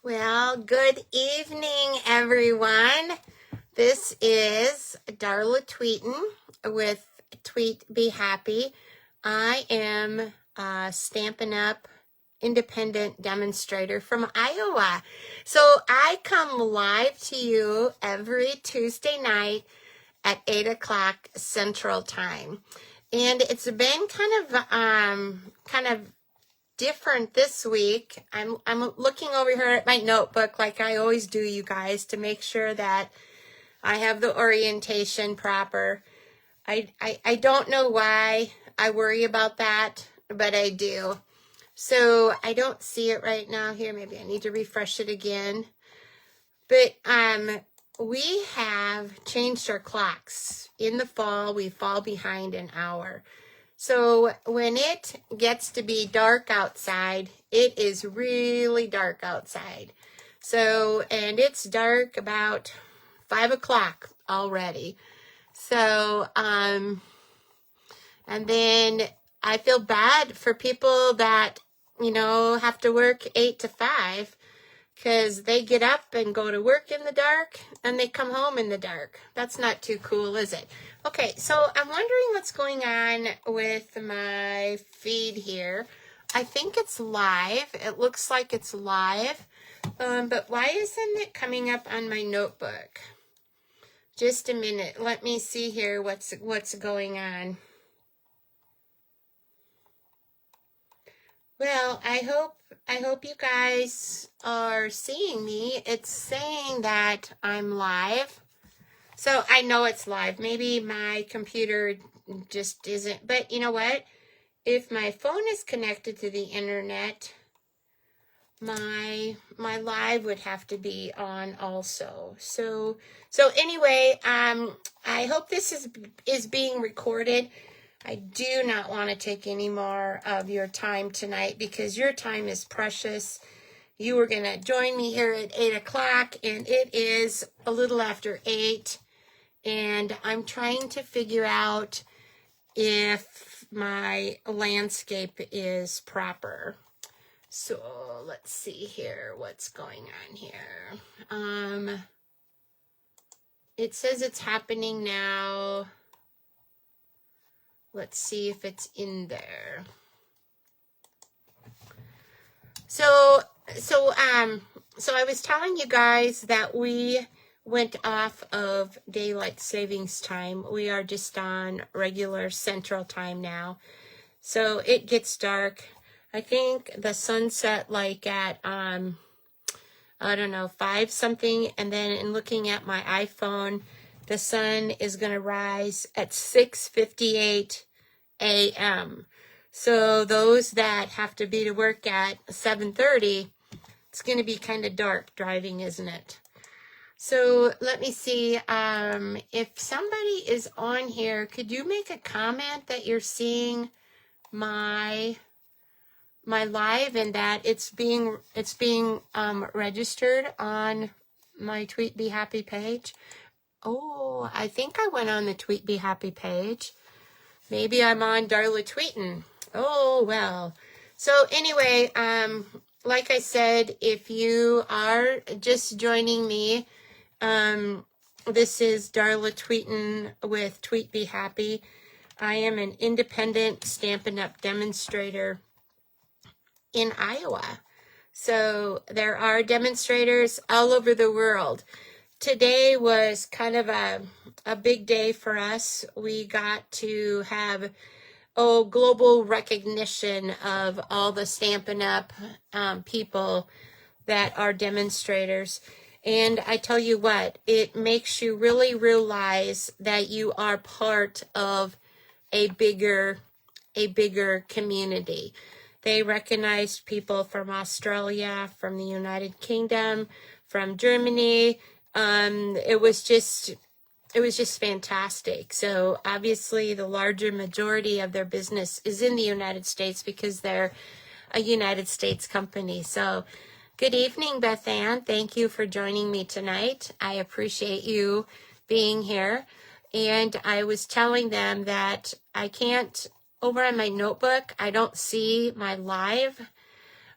Well, good evening, everyone. This is Darla Tweeten with Tweet Be Happy. I am a Stampin' Up! Independent demonstrator from Iowa. So I come live to you every Tuesday night at 8 o'clock Central Time. And it's been kind of different this week. I'm looking over here at my notebook like I always do, you guys, to make sure that I have the orientation proper. I don't know why I worry about that, but I do. So I don't see it right now here. Maybe I need to refresh it again. But we have changed our clocks. In the fall, we fall behind an hour. So when it gets to be dark outside, it is really dark outside. So, and it's dark about 5 o'clock already. So, and then I feel bad for people that, have to work 8 to 5 because they get up and go to work in the dark and they come home in the dark. That's not too cool, is it? Okay, so I'm wondering what's going on with my feed here. I think it's live. It looks like it's live, but why isn't it coming up on my notebook? Just a minute. Let me see here what's going on. Well, I hope you guys are seeing me. It's saying that I'm live. So I know it's live. Maybe my computer just isn't. But you know what? If my phone is connected to the internet, my live would have to be on also. So anyway, I hope this is being recorded. I do not want to take any more of your time tonight because your time is precious. You were going to join me here at 8 o'clock, and it is a little after 8. And I'm trying to figure out if my landscape is proper. So let's see here what's going on here. It says it's happening now. Let's see if it's in there. So I was telling you guys that we went off of daylight savings time. We are just on regular Central Time now. So it gets dark. I think the sunset like at, I don't know, 5 something. And then in looking at my iPhone, the sun is going to rise at 6:58 a.m. So those that have to be to work at 7:30, it's going to be kind of dark driving, isn't it? So let me see. If somebody is on here, could you make a comment that you're seeing my live and that it's being registered on my Tweet Be Happy page? Oh, I think I went on the Tweet Be Happy page. Maybe I'm on Darla Tweeten. Oh, well. So anyway, like I said, if you are just joining me, this is Darla Tweeten with Tweet Be Happy. I am an independent Stampin' Up! Demonstrator in Iowa. So there are demonstrators all over the world. Today was kind of a big day for us. We got to have global recognition of all the Stampin' Up! People that are demonstrators. And I tell you what, it makes you really realize that you are part of a bigger community. They recognized people from Australia, from the United Kingdom, from Germany. It was just fantastic. So obviously the larger majority of their business is in the United States because they're a United States company. So good evening, Beth Ann. Thank you for joining me tonight. I appreciate you being here. And I was telling them that I can't, over on my notebook, I don't see my live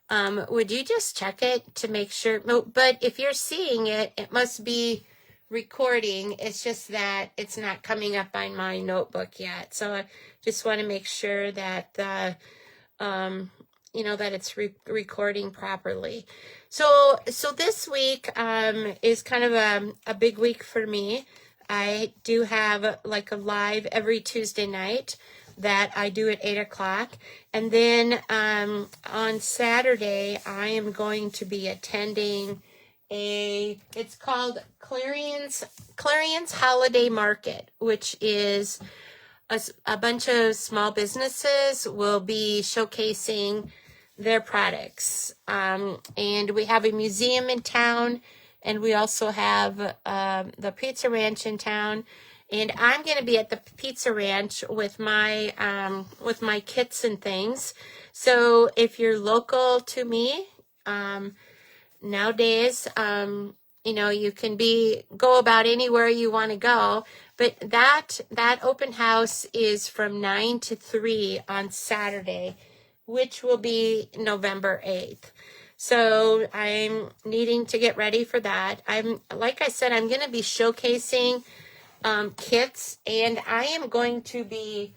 would you just check it to make sure? But if you're seeing it, it must be recording. It's just that it's not coming up on my notebook yet. So I just want to make sure that that it's recording properly. So this week is kind of a big week for me. I do have like a live every Tuesday night that I do at 8 o'clock. And then on Saturday, I am going to be attending it's called Clarion's Holiday Market, which is a bunch of small businesses will be showcasing their products. And we have a museum in town, and we also have the Pizza Ranch in town. And I'm going to be at the Pizza Ranch with my kits and things. So if you're local to me, nowadays, you can go about anywhere you want to go. But that open house is from 9 to 3 on Saturday, which will be November 8th. So I'm needing to get ready for that. Like I said, I'm going to be showcasing kits, and I am going to be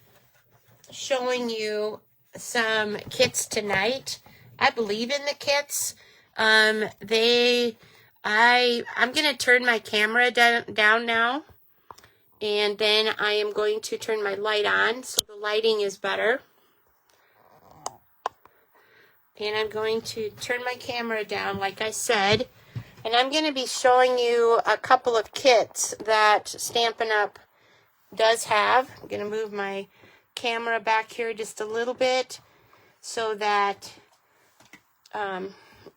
showing you some kits tonight. I believe in the kits. I'm going to turn my camera down now, and then I am going to turn my light on so the lighting is better. And I'm going to turn my camera down, like I said. And I'm going to be showing you a couple of kits that Stampin' Up! Does have. I'm going to move my camera back here just a little bit so that,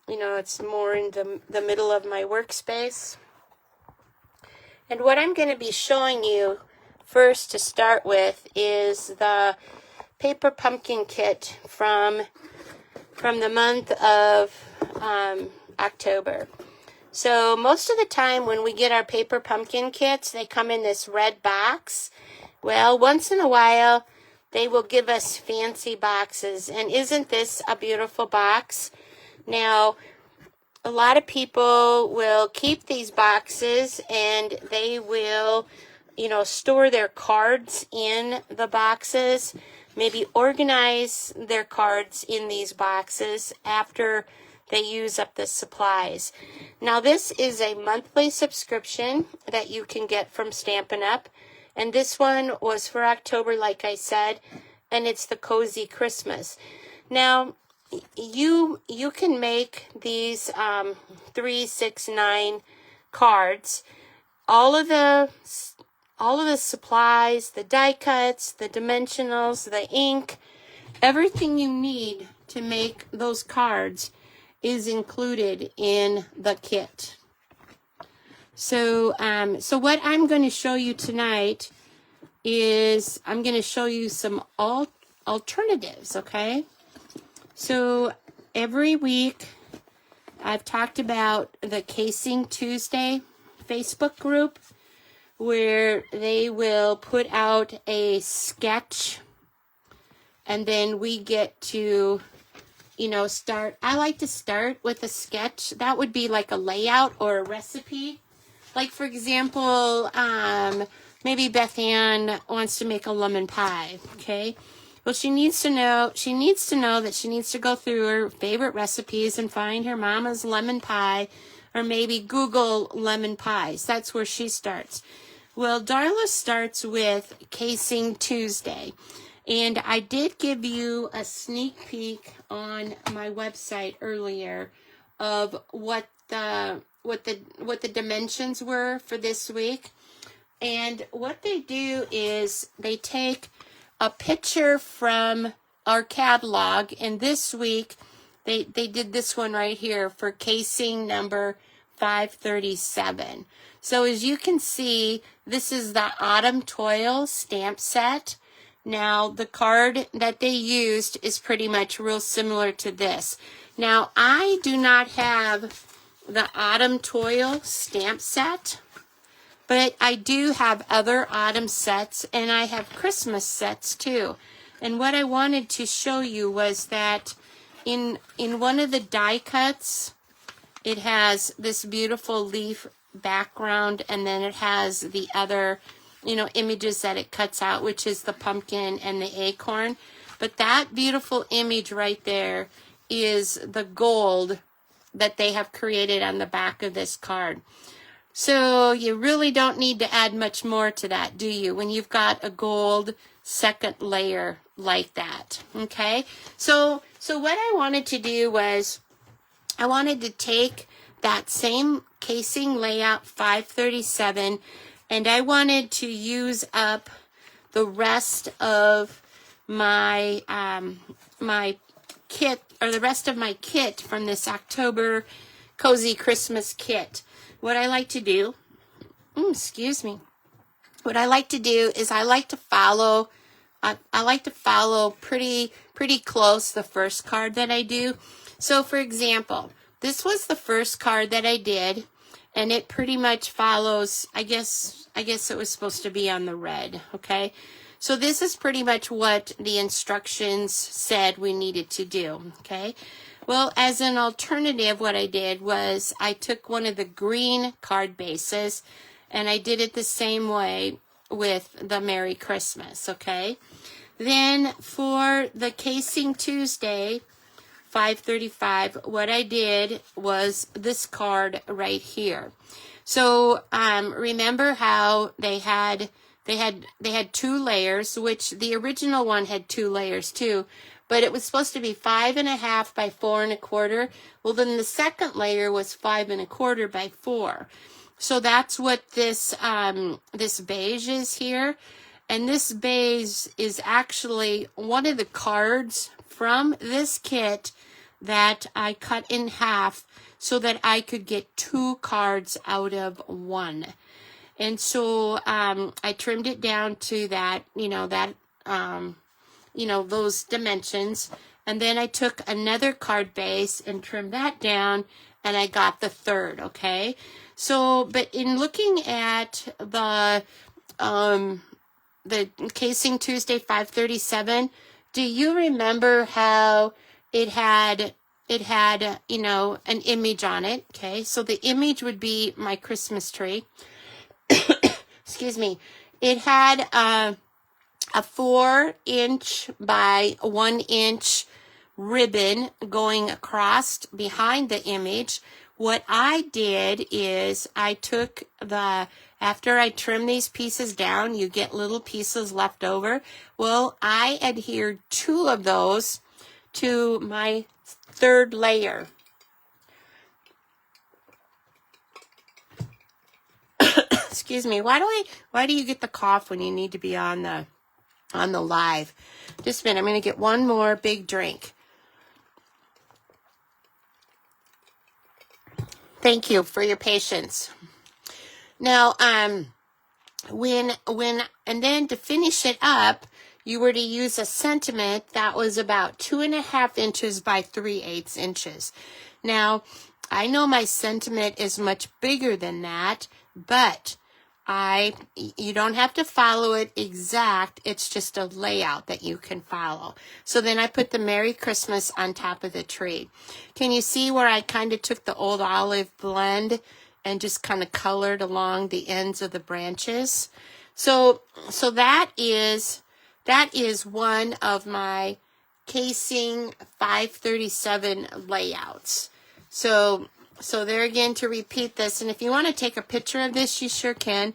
it's more in the middle of my workspace. And what I'm going to be showing you first to start with is the paper pumpkin kit from the month of October. So most of the time when we get our paper pumpkin kits, they come in this red box. Well, once in a while, they will give us fancy boxes. And isn't this a beautiful box? Now, a lot of people will keep these boxes and they will, store their cards in the boxes, maybe organize their cards in these boxes after they use up the supplies. Now, this is a monthly subscription that you can get from Stampin' Up! And this one was for October, like I said, and it's the Cozy Christmas. Now, you can make these 3, 6, 9 cards. All of the supplies, the die cuts, the dimensionals, the ink, everything you need to make those cards is included in the kit. So what I'm going to show you tonight is I'm going to show you some alternatives, okay? So every week I've talked about the Casing Tuesday Facebook group where they will put out a sketch, and then we get to start. I like to start with a sketch. That would be like a layout or a recipe. Like, for example, maybe Beth Ann wants to make a lemon pie, okay? Well, she needs to know that she needs to go through her favorite recipes and find her mama's lemon pie, or maybe Google lemon pies. That's where she starts. Well, Darla starts with Casing Tuesday. And I did give you a sneak peek on my website earlier of what the dimensions were for this week. And what they do is they take a picture from our catalog, and this week they did this one right here for casing number 537. So as you can see, this is the Autumn Toil stamp set. Now, the card that they used is pretty much real similar to this. Now, I do not have the Autumn Toil stamp set, but I do have other autumn sets, and I have Christmas sets too. And what I wanted to show you was that in one of the die cuts, it has this beautiful leaf background, and then it has the other, you know, images that it cuts out, which is the pumpkin and the acorn. But that beautiful image right there is the gold that they have created on the back of this card. So you really don't need to add much more to that, do you? When you've got a gold second layer like that, okay? So what I wanted to do was I wanted to take that same casing layout 537, and I wanted to use up the rest of my my kit, or the rest of my kit from this October Cozy Christmas kit. What I like to do, excuse me, what I like to do is I like to follow pretty close the first card that I do. So for example, this was the first card that I did, and it pretty much follows, I guess it was supposed to be on the red, okay? So this is pretty much what the instructions said we needed to do, okay? Well, as an alternative, what I did was I took one of the green card bases, and I did it the same way with the Merry Christmas, okay? Then for the Casing Tuesday 535, what I did was this card right here. So remember how they had two layers, which the original one had two layers too, but it was supposed to be 5.5 by 4 1/4. Well, then the second layer was 5 1/4 by 4. So that's what this this beige is here, and this beige is actually one of the cards from this kit that I cut in half so that I could get 2 cards out of 1. And so I trimmed it down to that, those dimensions. And then I took another card base and trimmed that down, and I got the third, okay? So, but in looking at the Casing Tuesday 537, do you remember how it had an image on it, okay? So the image would be my Christmas tree. Excuse me. It had a 4-inch by 1-inch ribbon going across behind the image. What I did is I took after I trim these pieces down, you get little pieces left over. Well, I adhered 2 of those to my third layer. Excuse me. Why do you get the cough when you need to be on the live? Just a minute. I'm going to get one more big drink. Thank you for your patience. Now, and then to finish it up, you were to use a sentiment that was about 2.5 inches by 3/8 inches. Now, I know my sentiment is much bigger than that, but you don't have to follow it exact. It's just a layout that you can follow. So then I put the Merry Christmas on top of the tree. Can you see where I kind of took the old olive blend and just kind of colored along the ends of the branches? So that is one of my Casing 537 layouts. So there again, to repeat this, and if you want to take a picture of this, you sure can.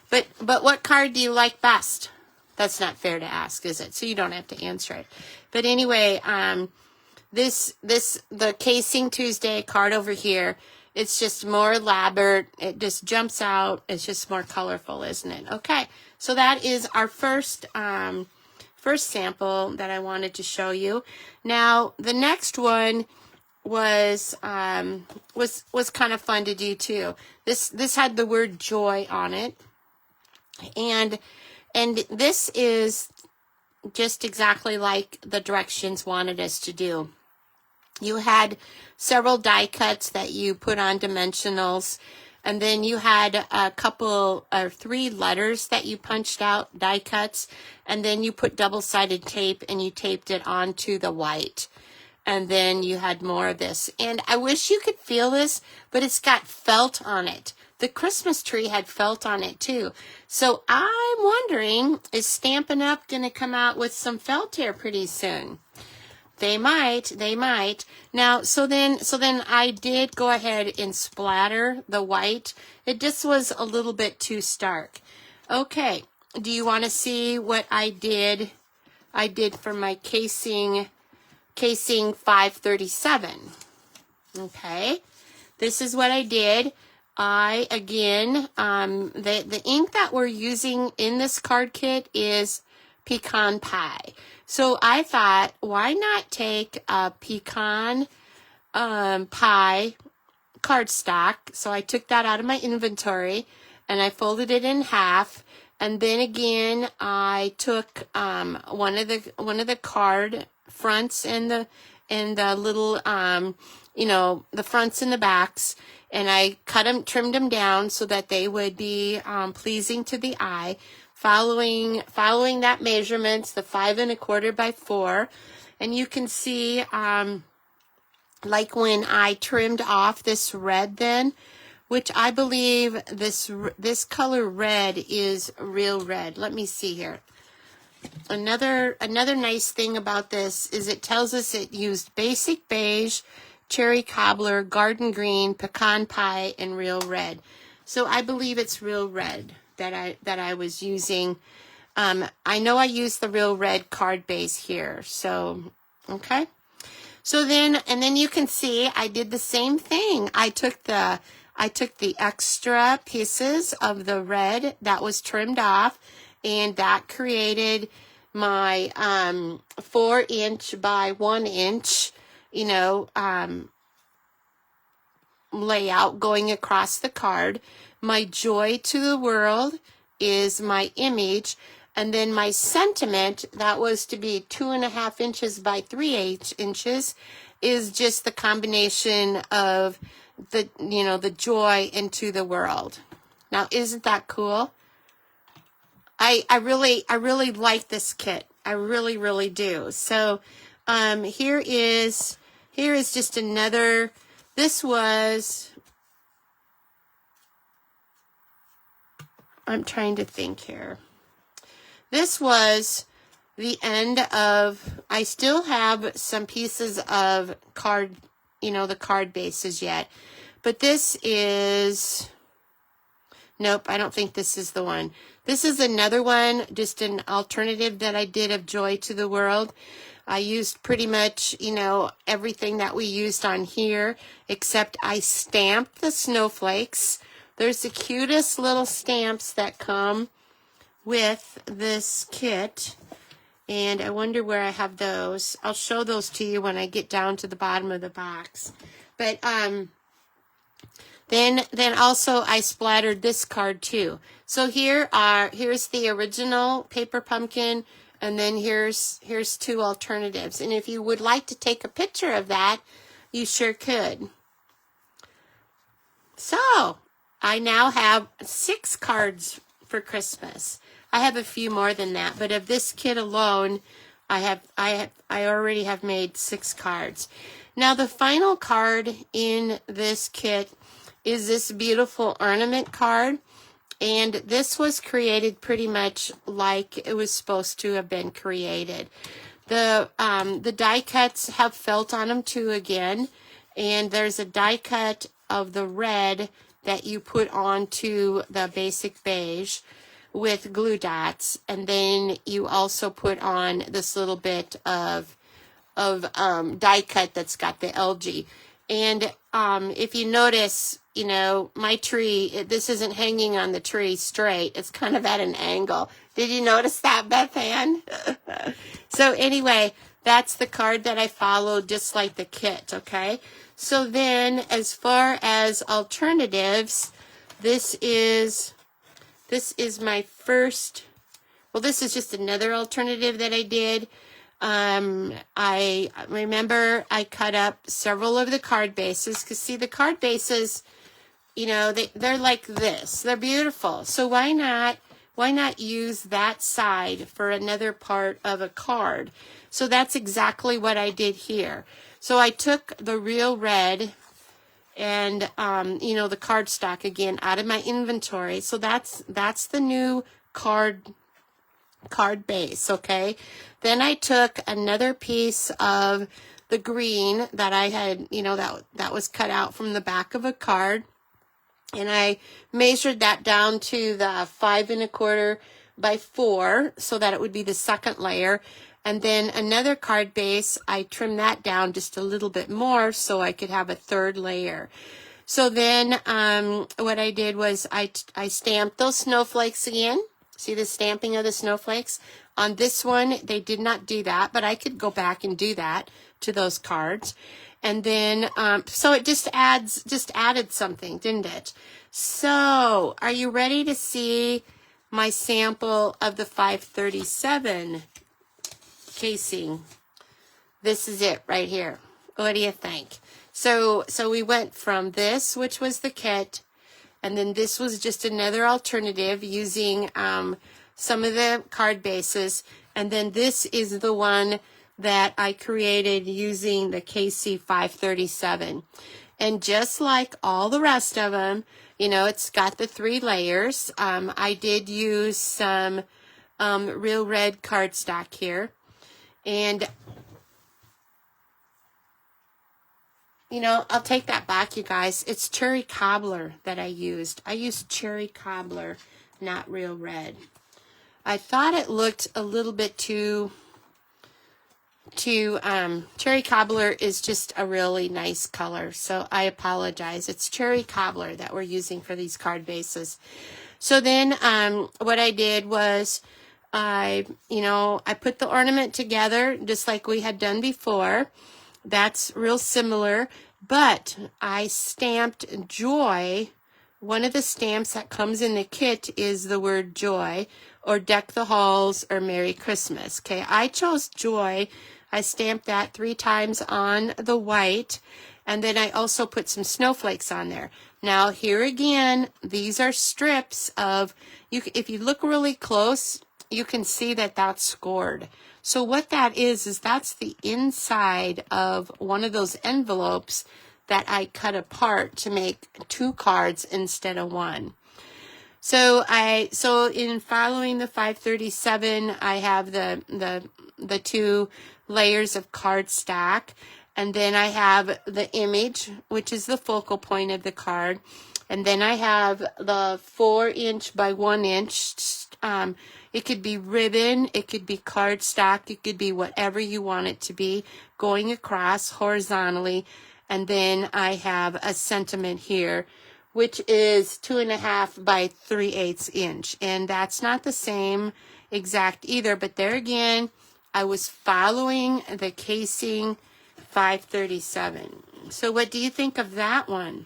But what card do you like best? That's not fair to ask, is it? So you don't have to answer it. But anyway, the Casing Tuesday card over here, it's just more elaborate. It just jumps out. It's just more colorful, isn't it? Okay, so that is our first sample that I wanted to show you. Now the next one was kind of fun to do too. This had the word joy on it, and this is just exactly like the directions wanted us to do. You had several die cuts that you put on dimensionals, and then you had a couple or 3 letters that you punched out, die cuts, and then you put double-sided tape and you taped it onto the white. and then you had more of this. And I wish you could feel this, but it's got felt on it. The Christmas tree had felt on it too. So I'm wondering, is Stampin' Up! Going to come out with some felt here pretty soon? They might. Now, so then I did go ahead and splatter the white. It just was a little bit too stark. Okay, do you want to see what I did? I did for my casing 537. Okay, this is what I did. Again, the ink that we're using in this card kit is pecan pie. So I thought, why not take a pecan pie cardstock? So I took that out of my inventory and I folded it in half. And then again, I took one of the card fronts and the little the fronts and the backs, and I trimmed them down so that they would be pleasing to the eye. Following that measurements, the 5 1/4 by 4, and you can see like when I trimmed off this red then, which I believe this color red is real red. Let me see here. Another nice thing about this is it tells us it used basic beige, cherry cobbler, garden green, pecan pie, and real red. So I believe it's real red that I was using. I know I used the real red card base here. So, okay. So then you can see I did the same thing. I took the extra pieces of the red that was trimmed off, and that created my 4 inch by 1 inch, layout going across the card. My joy to the world is my image, and then my sentiment, that was to be 2.5 inches by 3/8 inches, is just the combination of the joy into the world. Now, isn't that cool? I really like this kit. I really do. So here is just another. This was, I'm trying to think here. This was the end of, I still have some pieces of card, the card bases yet. But this is, nope, I don't think this is the one. This is another one, just an alternative that I did of Joy to the World. I used pretty much, everything that we used on here, except I stamped the snowflakes. There's the cutest little stamps that come with this kit, and I wonder where I have those. I'll show those to you when I get down to the bottom of the box. But then also I splattered this card too. So here's the original paper pumpkin, and then here's 2 alternatives. And if you would like to take a picture of that, you sure could. So I now have 6 cards for Christmas. I have a few more than that, but of this kit alone, I already have made 6 cards. Now the final card in this kit is this beautiful ornament card, and this was created pretty much like it was supposed to have been created. The die cuts have felt on them too again, and there's a die cut of the red that you put onto the basic beige with glue dots, and then you also put on this little bit of die cut that's got the algae. And if you notice, my tree, this isn't hanging on the tree straight. It's kind of at an angle. Did you notice that, Beth Ann? So anyway, that's the card that I followed, just like the kit, okay? So then, as far as alternatives, this is my first, well, this is just another alternative that I did. I remember I cut up several of the card bases, because see, the card bases, they're like this. They're beautiful. So why not use that side for another part of a card? So that's exactly what I did here. So I took the Real Red and, you know, the cardstock again out of my inventory. So that's the new card base, okay? Then I took another piece of the green that I had, you know, that was cut out from the back of a card, and I measured that down to the 5 1/4 by 4 so that it would be the second layer. And then another card base, I trimmed that down just a little bit more so I could have a third layer. So then what I did was I stamped those snowflakes again. See the stamping of the snowflakes? On this one, they did not do that, but I could go back and do that to those cards. And then, so it just added something, didn't it? So, are you ready to see my sample of the 537 casing? This is it right here. What do you think? So we went from this, which was the kit, and then this was just another alternative using some of the card bases, and then this is the one that I created using the KC537. And just like all the rest of them, you know, it's got the 3 layers. I did use some Real Red cardstock here. And, you know, I'll take that back, you guys. It's cherry cobbler that I used. I used cherry cobbler, not Real Red. I thought it looked a little bit too cherry cobbler is just a really nice color, so I apologize. It's cherry cobbler that we're using for these card bases. So then what I did was I put the ornament together just like we had done before. That's real similar, but I stamped joy. One of the stamps that comes in the kit is the word joy, or deck the halls, or Merry Christmas. Okay, I chose joy. I stamped that 3 times on the white, and then I also put some snowflakes on there. Now here again, these are strips of, if you look really close, you can see that that's scored. So what that is that's the inside of one of those envelopes that I cut apart to make 2 cards instead of 1. So in following the 537, I have the 2 layers of cardstock, and then I have the image, which is the focal point of the card, and then I have the 4" by 1". It could be ribbon, it could be cardstock, it could be whatever you want it to be, going across horizontally, and then I have a sentiment here, which is 2.5 by 3/8 inch, and that's not the same exact either, but there again, I was following the casing 537. So what do you think of that one?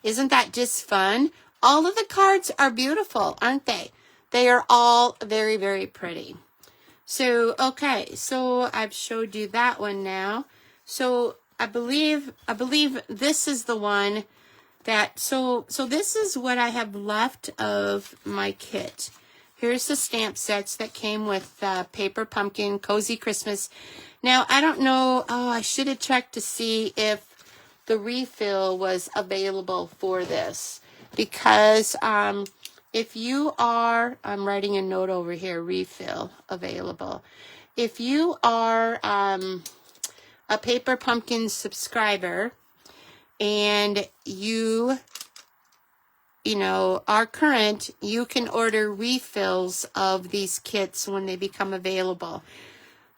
Isn't that just fun? All of the cards are beautiful, aren't they? They are all very, very pretty. So, okay, so I've showed you that one now. So I believe this is the one that, so this is what I have left of my kit. Here's the stamp sets that came with Paper Pumpkin, Cozy Christmas. Now, I don't know, I should have checked to see if the refill was available for this. Because if you are, I'm writing a note over here, refill available. If you are a Paper Pumpkin subscriber and you are current, you can order refills of these kits when they become available.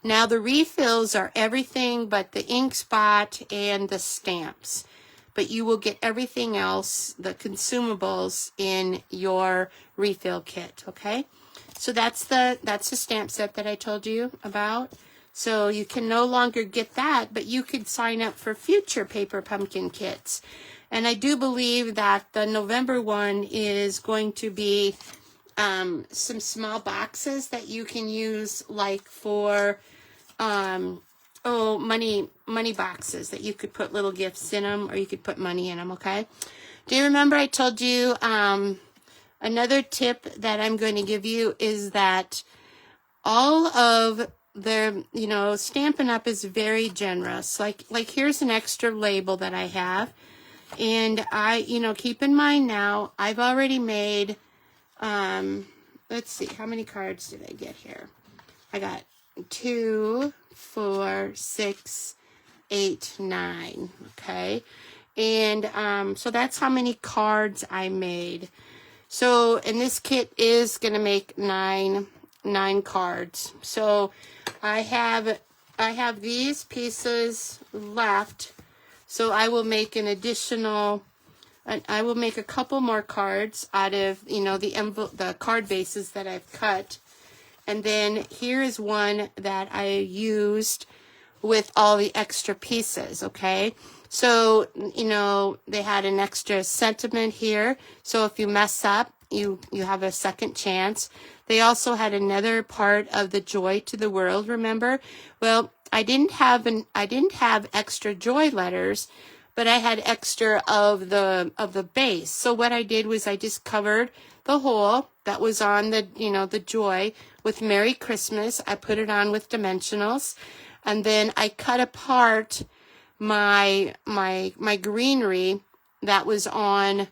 Now, the refills are everything but the ink spot and the stamps, but you will get everything else, the consumables, in your refill kit, okay? So that's the stamp set that I told you about. So you can no longer get that, but you could sign up for future Paper Pumpkin kits. And I do believe that the November one is going to be some small boxes that you can use, like for money boxes that you could put little gifts in them, or you could put money in them, okay? Do you remember I told you another tip that I'm going to give you is that all of you know, Stampin' Up! Is very generous. Like here's an extra label that I have. And you know, keep in mind now, I've already made, let's see, how many cards did I get here? I got 2, 4, 6, 8, 9, okay? And so that's how many cards I made. So, and this kit is going to make 9 cards. So I have these pieces left. So I will make an additional, I will make a couple more cards out of, you know, the card bases that I've cut. And then here is one that I used with all the extra pieces, okay? So, you know, they had an extra sentiment here. So if you mess up, you have a second chance. They also had another part of the joy to the world, remember? Well, I didn't have extra joy letters, but I had extra of the base. So what I did was I just covered the hole that was on the, you know, the joy with Merry Christmas. I put it on with dimensionals, and then I cut apart my greenery that was on,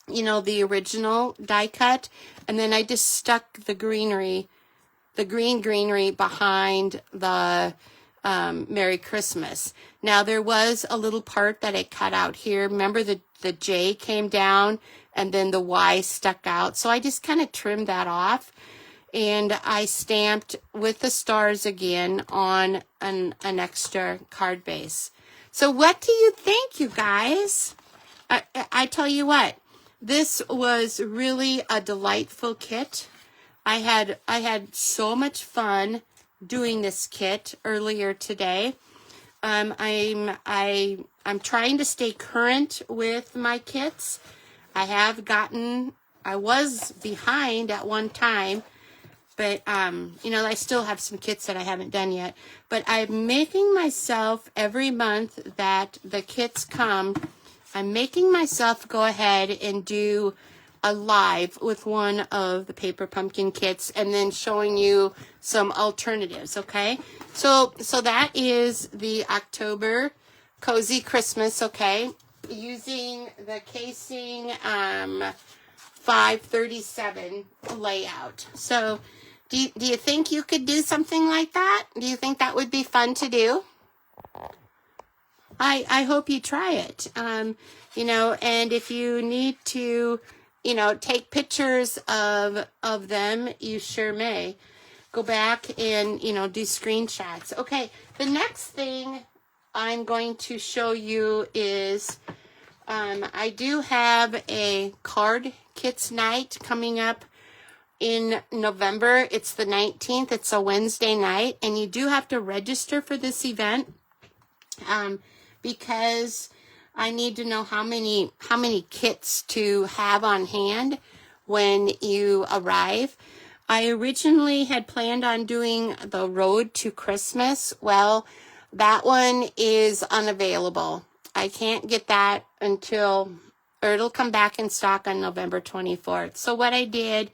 you know, the original die cut, and then I just stuck the greenery, the green greenery behind the Merry Christmas. Now there was a little part that I cut out here. Remember the J came down and then the Y stuck out. So I just kind of trimmed that off, and I stamped with the stars again on an extra card base. So what do you think, you guys? I tell you what, this was really a delightful kit. I had so much fun doing this kit earlier today. I'm trying to stay current with my kits. I was behind at one time, but you know, I still have some kits that I haven't done yet. But I'm making myself every month that the kits come, I'm making myself go ahead and do a live with one of the paper pumpkin kits, and then showing you some alternatives, okay? So that is the October Cozy Christmas, okay? Using the Casing 537 layout. So do you think you could do something like that? Do you think that would be fun to do? I hope you try it. You know, and if you need to, you know, take pictures of them, you sure may. Go back and, you know, do screenshots. Okay, the next thing I'm going to show you is I do have a card kits night coming up in November. It's the 19th. It's a Wednesday night, and you do have to register for this event because I need to know how many kits to have on hand when you arrive. I originally had planned on doing the Road to Christmas. Well, that one is unavailable. I can't get that until, or it'll come back in stock on November 24th. So what I did,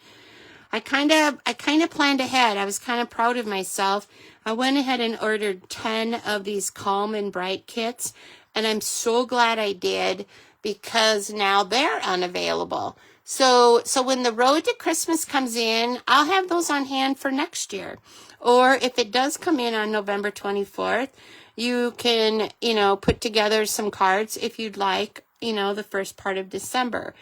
I kind of planned ahead. I was kind of proud of myself. I went ahead and ordered 10 of these Calm and Bright kits, and I'm so glad I did, because now they're unavailable. So when the Road to Christmas comes in, I'll have those on hand for next year. Or if it does come in on November 24th, you can, you know, put together some cards if you'd like, you know, the first part of December.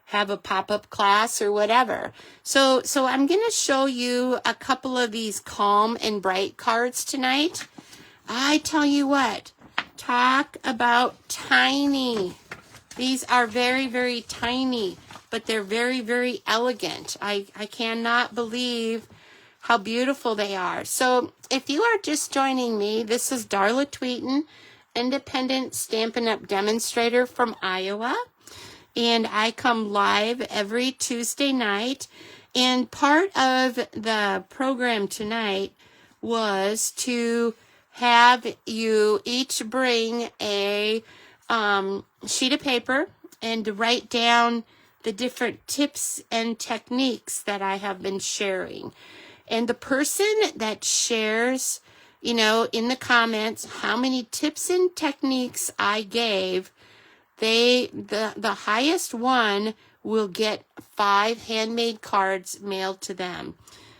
Have a pop-up class or whatever. So I'm going to show you a couple of these Calm and Bright cards tonight. I tell you what, talk about tiny. These are very, very tiny, but they're very, very elegant. I cannot believe how beautiful they are. So if you are just joining me, this is Darla Tweeten, independent Stampin' Up! Demonstrator from Iowa. And I come live every Tuesday night. And part of the program tonight was to have you each bring a sheet of paper and to write down the different tips and techniques that I have been sharing. And the person that shares, you know, in the comments how many tips and techniques I gave, the highest one will get 5 handmade cards mailed to them.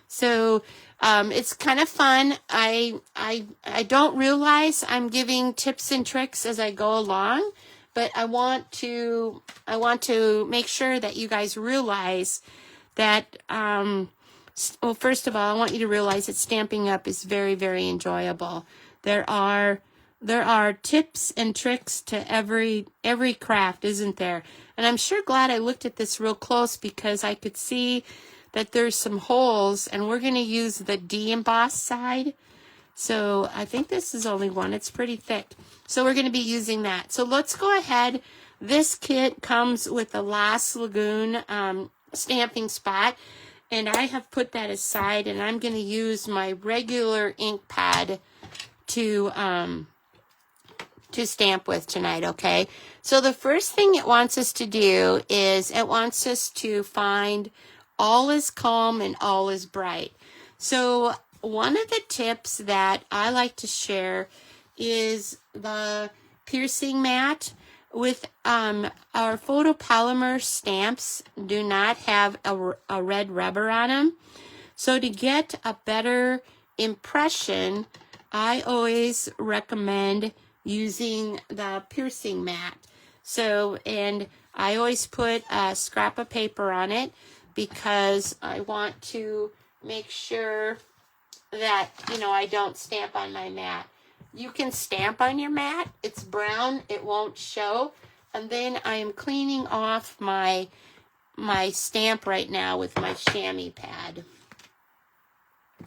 So it's kind of fun. I don't realize I'm giving tips and tricks as I go along, but I want to make sure that you guys realize that well, first of all, I want you to realize that Stampin' Up! Is very, very enjoyable. There are tips and tricks to every craft, isn't there? And I'm sure glad I looked at this real close because I could see that there's some holes, and we're going to use the de-emboss side. So I think this is only one. It's pretty thick. So we're going to be using that. So let's go ahead. This kit comes with the Lost Lagoon stamping spot, and I have put that aside, and I'm going to use my regular ink pad to stamp with tonight, okay? So the first thing it wants us to do is it wants us to find all is calm and all is bright. So one of the tips that I like to share is the piercing mat. With our photopolymer stamps do not have a red rubber on them. So to get a better impression, I always recommend using the piercing mat. So, and I always put a scrap of paper on it because I want to make sure that, you know, I don't stamp on my mat. You can stamp on your mat. It's brown. It won't show. And then I am cleaning off my stamp right now with my chamois pad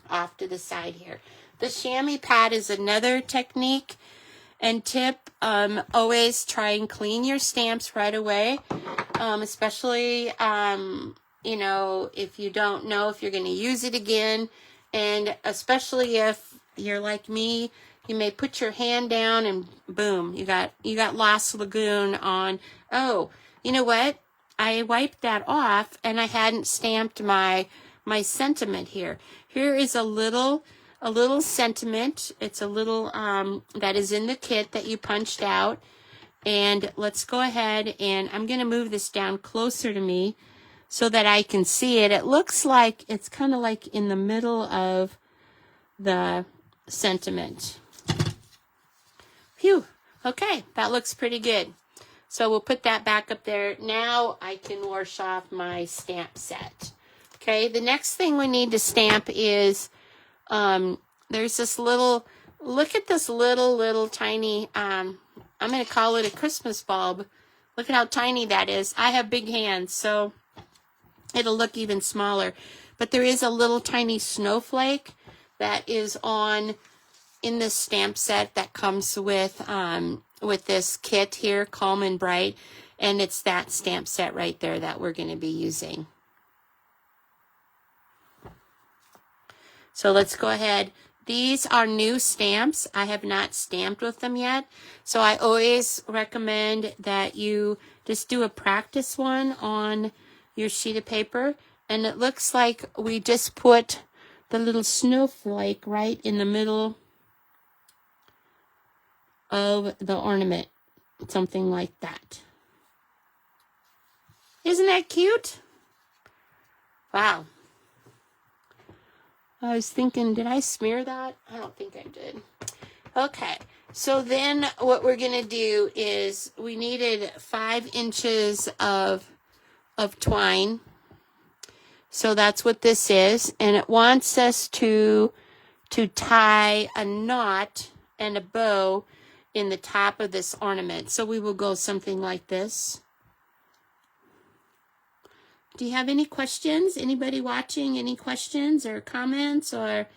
off to the side here. The chamois pad is another technique and tip. Always try and clean your stamps right away, especially, you know, if you don't know if you're going to use it again. And especially if you're like me, you may put your hand down and boom, you got Lost Lagoon on. Oh, you know what? I wiped that off and I hadn't stamped my sentiment here. Here is a little sentiment. It's a little that is in the kit that you punched out. And let's go ahead and I'm going to move this down closer to me so that I can see it. It looks like it's kind of like in the middle of the sentiment. Phew. Okay, that looks pretty good. So we'll put that back up there. Now I can wash off my stamp set. Okay, the next thing we need to stamp is, there's this little, look at this little tiny, I'm going to call it a Christmas bulb. Look at how tiny that is. I have big hands, so it'll look even smaller. But there is a little tiny snowflake that is in this stamp set that comes with this kit here, Calm and Bright, and it's that stamp set right there that we're going to be using. So let's go ahead. These are new stamps. I have not stamped with them yet, so I always recommend that you just do a practice one on your sheet of paper, and it looks like we just put the little snowflake right in the middle of the ornament, something like that. Isn't that cute? Wow. I was thinking, did I smear that? I don't think I did. Okay, so then what we're going to do is we needed 5 inches of twine. So that's what this is, and it wants us to tie a knot and a bow in the top of this ornament. So we will go something like this. Do you have any questions? Anybody watching? Any questions or comments? Or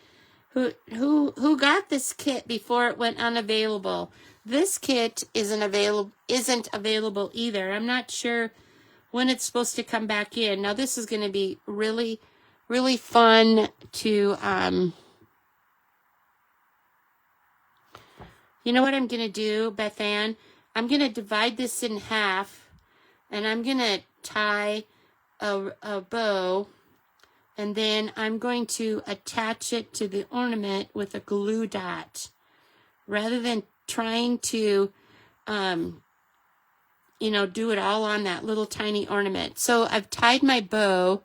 who got this kit before it went unavailable? This kit isn't available either. I'm not sure when it's supposed to come back in. Now this is going to be really, really fun to you know what I'm going to do, Beth Ann? I'm going to divide this in half, and I'm going to tie a bow And then I'm going to attach it to the ornament with a glue dot rather than trying to, you know, do it all on that little tiny ornament. So I've tied my bow,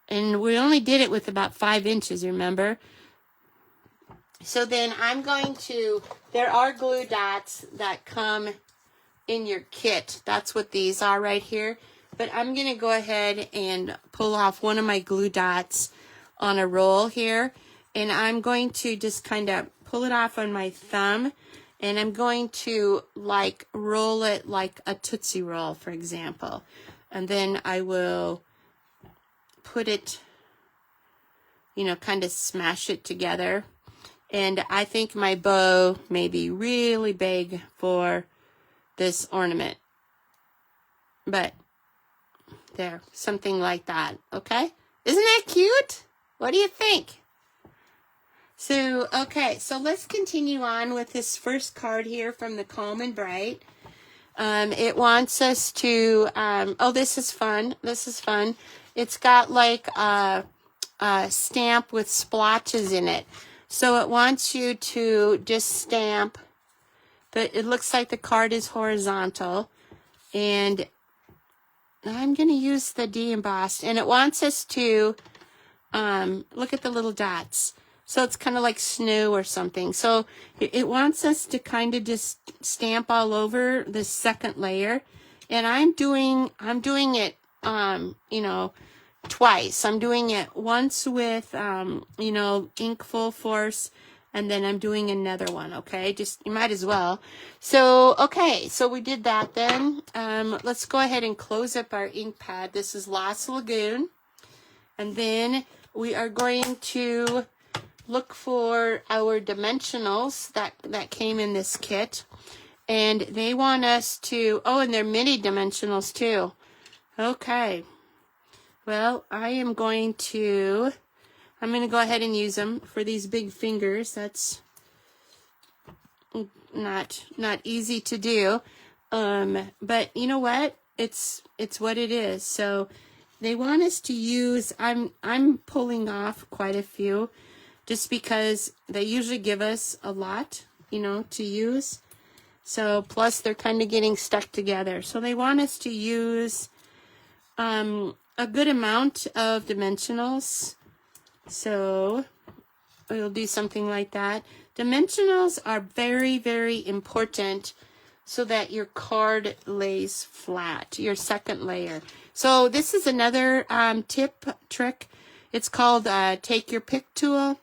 and we only did it with about 5 inches, remember? So then I'm going to, there are glue dots that come in your kit. That's what these are right here. But I'm going to go ahead and pull off one of my glue dots on a roll here. And I'm going to just kind of pull it off on my thumb. And I'm going to like roll it like a Tootsie Roll, for example. And then I will put it, you know, kind of smash it together. And I think my bow may be really big for this ornament. But there, something like that, okay? Isn't that cute? What do you think? So, okay, so let's continue on with this first card here from the Calm and Bright. It wants us to, oh, this is fun. This is fun. It's got like a stamp with splotches in it. So it wants you to just stamp, but it looks like the card is horizontal. And I'm going to use the de-embossed. And it wants us to look at the little dots. So it's kind of like snow or something. So it wants us to kind of just stamp all over the second layer. And I'm doing it, you know, twice. I'm doing it once with, you know, ink full force, and then I'm doing another one, okay? Just, you might as well. So, okay, so we did that then. Let's go ahead and close up our ink pad. This is Lost Lagoon. And then we are going to look for our dimensionals that came in this kit. And they want us to, oh, and they're mini dimensionals too. Okay. Well, I'm going to go ahead and use them for these big fingers. That's not easy to do. But you know what? It's what it is. So they want us to use, I'm pulling off quite a few just because they usually give us a lot, you know, to use. So plus they're kind of getting stuck together. So they want us to use a good amount of dimensionals. So we'll do something like that. Dimensionals are very, very important so that your card lays flat, your second layer. So this is another trick. It's called Take Your Pick tool.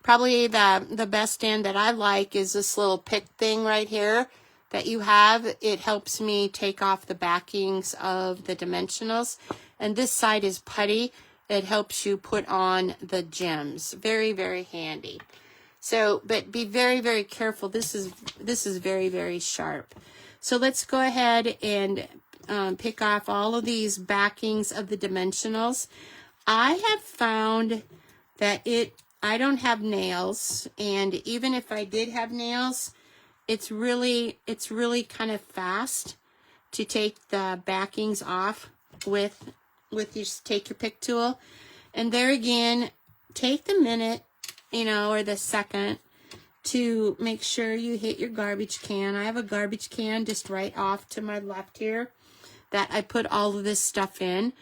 Probably the best end that I like is this little pick thing right here that you have. It helps me take off the backings of the dimensionals. And this side is putty. It helps you put on the gems. Very, very handy. So, but be very, very careful. This is very, very sharp. So let's go ahead and pick off all of these backings of the dimensionals. I have found that I don't have nails, and even if I did have nails, it's really kind of fast to take the backings off with your Take Your Pick tool. And there again, take the minute, you know, or the second to make sure you hit your garbage can. I have a garbage can just right off to my left here that I put all of this stuff in.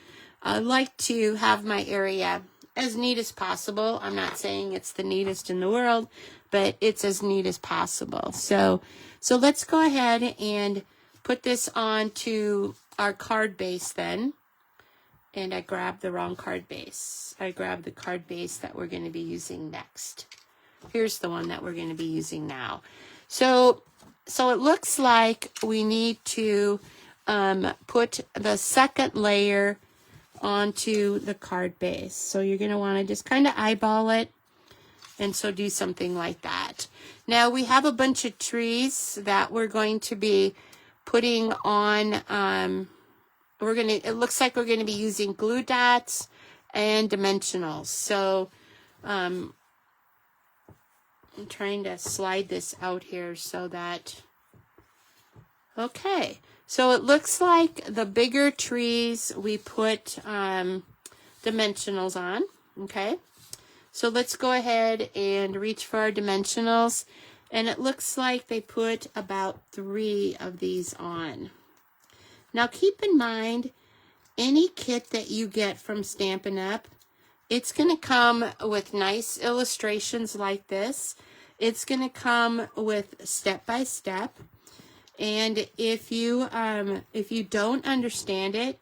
I like to have my area as neat as possible. I'm not saying it's the neatest in the world, but it's as neat as possible. So let's go ahead and put this onto our card base then. And I grabbed the wrong card base. I grabbed the card base that we're going to be using next. Here's the one that we're going to be using now. So it looks like we need to put the second layer onto the card base. So you're going to want to just kind of eyeball it, and so do something like that. Now we have a bunch of trees that we're going to be putting on. It looks like we're going to be using glue dots and dimensionals. So I'm trying to slide this out here so that, okay. So it looks like the bigger trees we put dimensionals on, okay? So let's go ahead and reach for our dimensionals. And it looks like they put about 3 of these on. Now keep in mind, any kit that you get from Stampin' Up, it's going to come with nice illustrations like this. It's going to come with step-by-step. And if you don't understand it,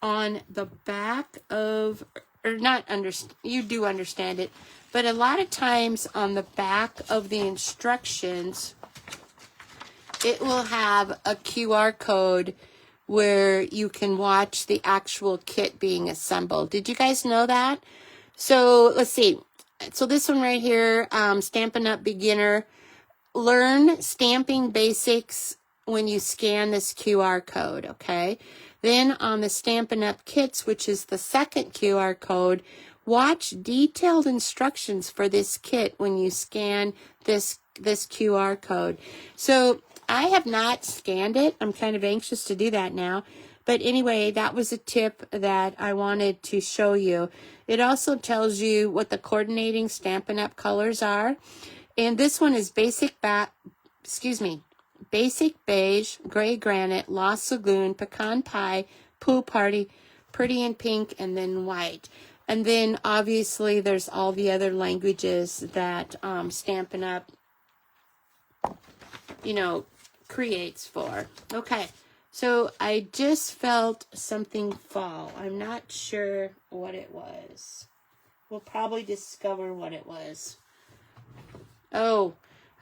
on the back of, or not understand, you do understand it, but a lot of times on the back of the instructions, it will have a QR code where you can watch the actual kit being assembled. Did you guys know that? So let's see. So this one right here, Stampin' Up! Beginner. Learn stamping basics when you scan this QR code, okay? Then on the Stampin' Up! Kits, which is the second QR code, watch detailed instructions for this kit when you scan this QR code. So I have not scanned it. I'm kind of anxious to do that now. But anyway, that was a tip that I wanted to show you. It also tells you what the coordinating Stampin' Up! Colors are. And this one is basic beige, gray granite, lost lagoon, pecan pie, pool party, pretty in pink, and then white. And then obviously there's all the other languages that Stampin' Up! Creates for. Okay, so I just felt something fall. I'm not sure what it was. We'll probably discover what it was. Oh,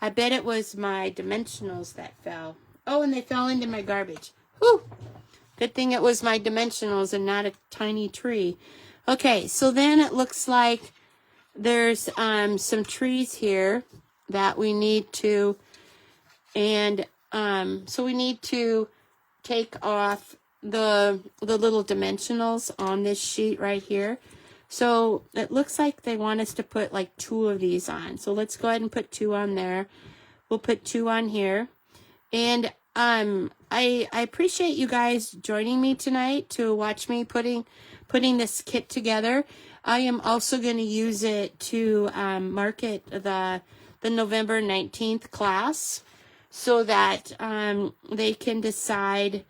I bet it was my dimensionals that fell. Oh, and they fell into my garbage. Whew! Good thing it was my dimensionals and not a tiny tree. Okay, so then it looks like there's some trees here that we need to, and so we need to take off the little dimensionals on this sheet right here. So it looks like they want us to put like 2 of these on. So let's go ahead and put 2 on there. We'll put 2 on here. And I appreciate you guys joining me tonight to watch me putting this kit together. I am also going to use it to market the November 19th class, so that they can decide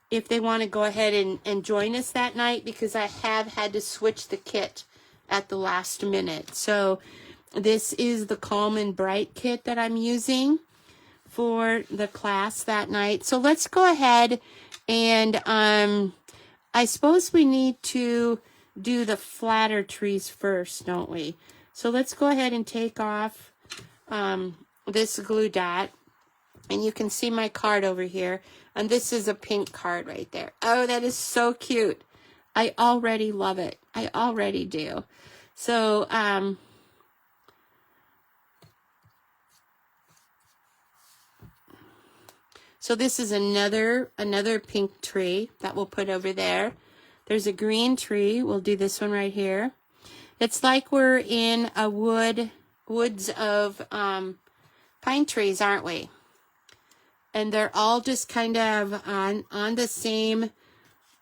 if they want to go ahead and join us that night, because I have had to switch the kit at the last minute. So this is the Calm and Bright kit that I'm using for the class that night. So let's go ahead and I suppose we need to do the flatter trees first, don't we? So let's go ahead and take off this glue dot. And you can see my card over here. And this is a pink card right there. Oh, that is so cute. I already love it. I already do. So, so this is another pink tree that we'll put over there. There's a green tree. We'll do this one right here. It's like we're in a woods of pine trees, aren't we? And they're all just kind of on the same,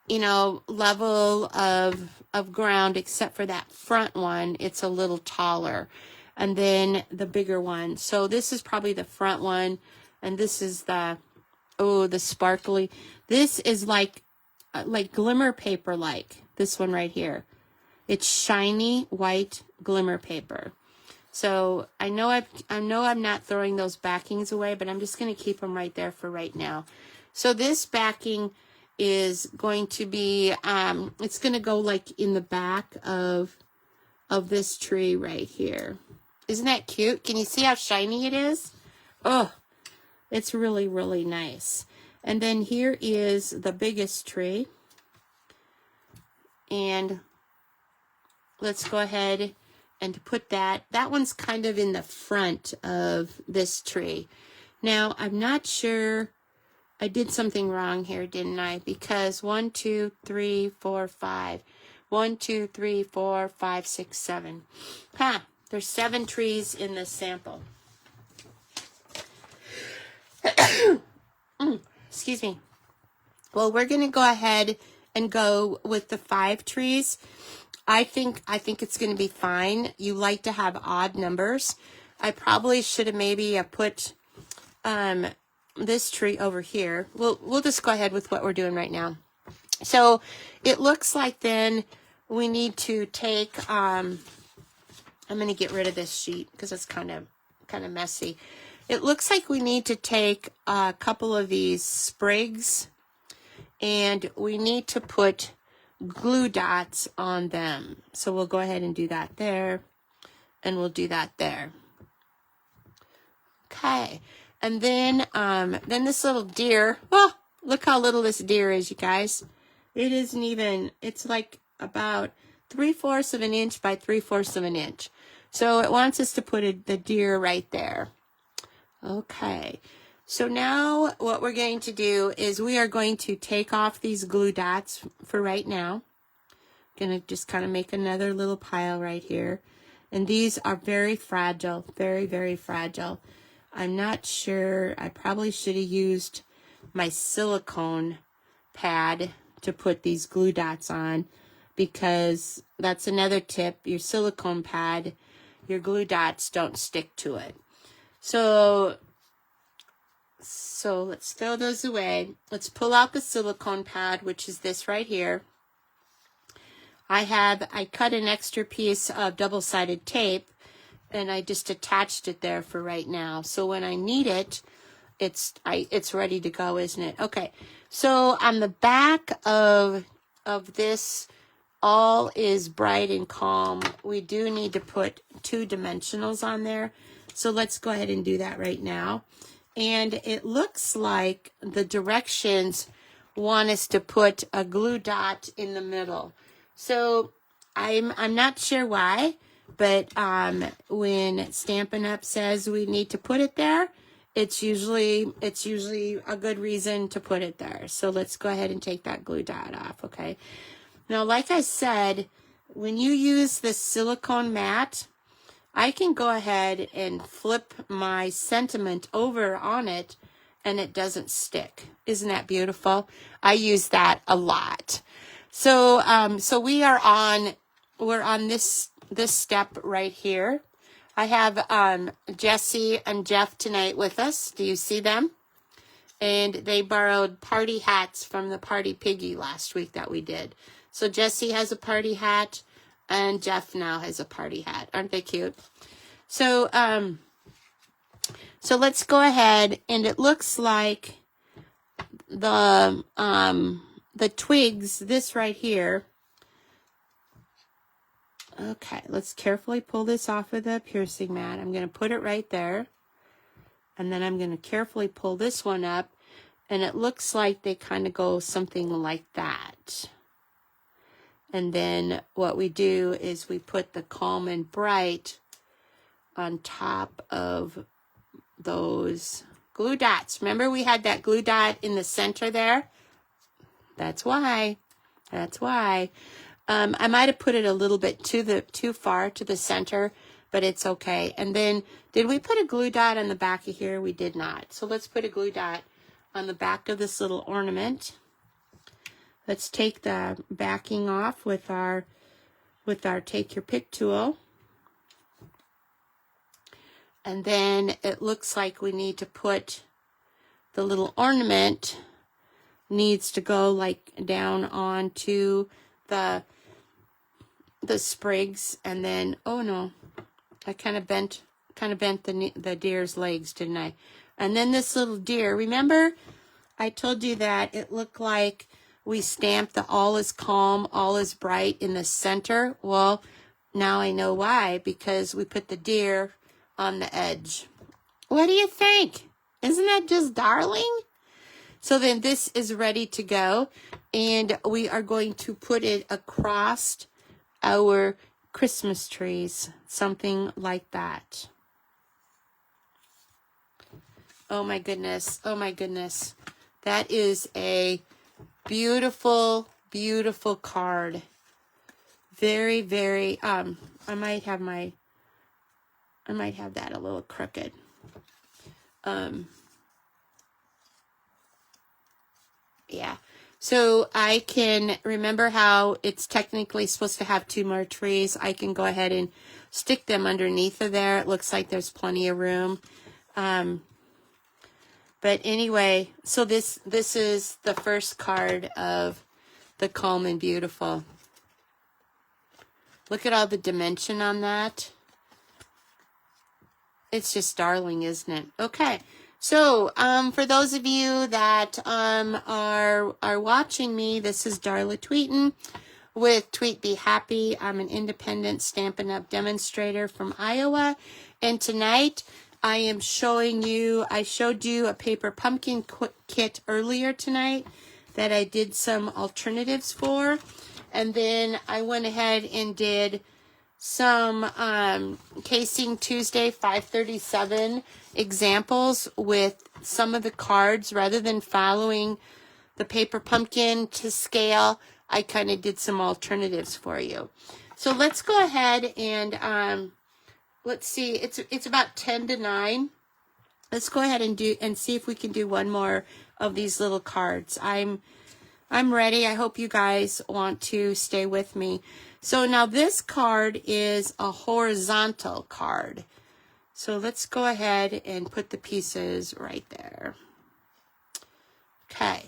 level of ground, except for that front one. It's a little taller. And then the bigger one. So this is probably the front one. And this is the sparkly. This is like glimmer paper, like this one right here. It's shiny white glimmer paper. So I know I'm not throwing those backings away, but I'm just going to keep them right there for right now. So this backing is going to be, it's going to go like in the back of this tree right here. Isn't that cute? Can you see how shiny it is? Oh, it's really, really nice. And then here is the biggest tree. And let's go ahead and to put that one's kind of in the front of this tree. Now, I'm not sure, I did something wrong here, didn't I? Because 1, 2, 3, 4, 5. 1, 2, 3, 4, 5, 6, 7. There's 7 trees in this sample. Excuse me. Well, we're going to go ahead and go with the 5 trees. I think it's going to be fine. You like to have odd numbers. I probably should have maybe put this tree over here. We'll just go ahead with what we're doing right now. So it looks like then we need to take, I'm going to get rid of this sheet because it's kind of messy. It looks like we need to take a couple of these sprigs and we need to put glue dots on them. So we'll go ahead and do that there, and we'll do that there. Okay, and then this little deer, oh, look how little this deer is, you guys. It isn't even, it's like about 3/4 of an inch by 3/4 of an inch. So it wants us to put the deer right there. Okay, so now what we're going to do is we are going to take off these glue dots for right now. Gonna just kind of make another little pile right here. And these are very fragile, very, very fragile. I'm not sure, I probably should have used my silicone pad to put these glue dots on, because that's another tip. Your silicone pad, your glue dots don't stick to it. So let's throw those away. Let's pull out the silicone pad, which is this right here. I cut an extra piece of double-sided tape and I just attached it there for right now. So when I need it, it's ready to go, isn't it? Okay. So on the back of this, all is bright and calm. We do need to put 2 dimensionals on there. So let's go ahead and do that right now. And it looks like the directions want us to put a glue dot in the middle. So I'm not sure why, but when Stampin' Up says we need to put it there, it's usually a good reason to put it there. So let's go ahead and take that glue dot off, okay? Now, like I said, when you use the silicone mat, I can go ahead and flip my sentiment over on it and it doesn't stick. Isn't that beautiful? I use that a lot. So we're on this step right here. I have Jesse and Jeff tonight with us. Do you see them? And they borrowed party hats from the Party Piggy last week that we did. So Jesse has a party hat and Jeff now has a party hat. Aren't they cute? So let's go ahead, and it looks like the twigs, this right here. Okay, let's carefully pull this off of the piercing mat. I'm going to put it right there. And then I'm going to carefully pull this one up. And it looks like they kind of go something like that. And then what we do is we put the calm and bright on top of those glue dots. Remember we had that glue dot in the center there? That's why. That's why. I might have put it a little bit too far to the center, but it's okay. And then, did we put a glue dot on the back of here? We did not. So let's put a glue dot on the back of this little ornament. Let's take the backing off with our Take Your Pick tool. And then it looks like we need to put the little ornament needs to go like down onto the sprigs, and then, oh no, I kind of bent the deer's legs, didn't I? And then this little deer, remember I told you that it looked like we stamped the all is calm, all is bright in the center? Well, now I know why, because we put the deer on the edge. What do you think? Isn't that just darling? So then this is ready to go, and we are going to put it across our Christmas trees, something like that. Oh my goodness, oh my goodness. That is a beautiful, beautiful card. Very, very, I might have that a little crooked. Yeah. So I can remember how it's technically supposed to have 2 more trees. I can go ahead and stick them underneath of there. It looks like there's plenty of room. But anyway, so this is the first card of the Calm and Beautiful. Look at all the dimension on that. It's just darling, isn't it? Okay. So, for those of you that are watching me, this is Darla Tweeten with Tweet Be Happy. I'm an independent Stampin' Up! Demonstrator from Iowa. And tonight, I am showing you, I showed you a paper pumpkin kit earlier tonight that I did some alternatives for. And then I went ahead and did some Casing Tuesday 537 examples with some of the cards. Rather than following the paper pumpkin to scale, I kind of did some alternatives for you. So let's go ahead and let's see, it's about 10 to 9. Let's go ahead and see if we can do one more of these little cards. I'm ready. I hope you guys want to stay with me. So now this card is a horizontal card. So let's go ahead and put the pieces right there. Okay.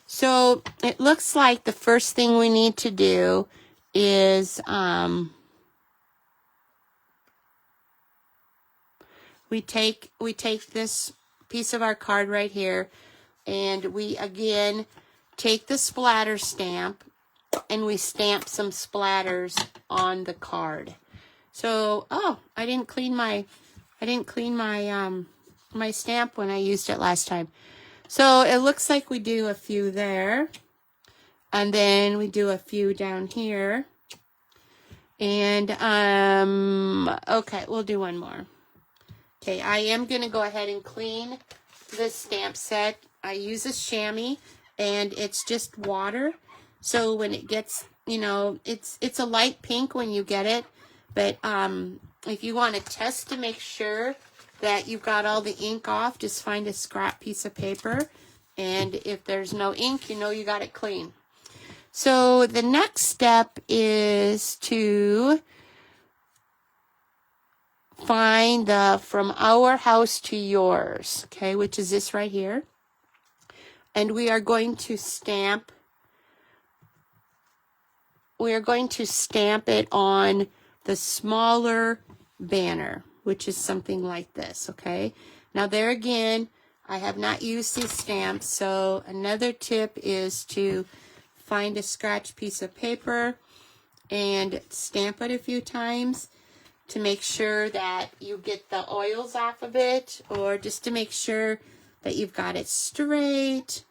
So it looks like the first thing we need to do is we take this piece of our card right here, and we again take the splatter stamp and we stamp some splatters on the card. So, oh, I didn't clean my my stamp when I used it last time. So it looks like we do a few there, and then we do a few down here, and okay, we'll do one more. Okay, I am gonna go ahead and clean this stamp set. I use a chamois, and it's just water. So when it gets, you know, it's a light pink when you get it, but if you want to test to make sure that you've got all the ink off, just find a scrap piece of paper, and if there's no ink, you know you got it clean. So the next step is to find the From Our House to Yours, okay, which is this right here. And we are going to stamp it on the smaller banner, which is something like this, okay? Now there again, I have not used these stamps, so another tip is to find a scratch piece of paper and stamp it a few times to make sure that you get the oils off of it, or just to make sure that you've got it straight.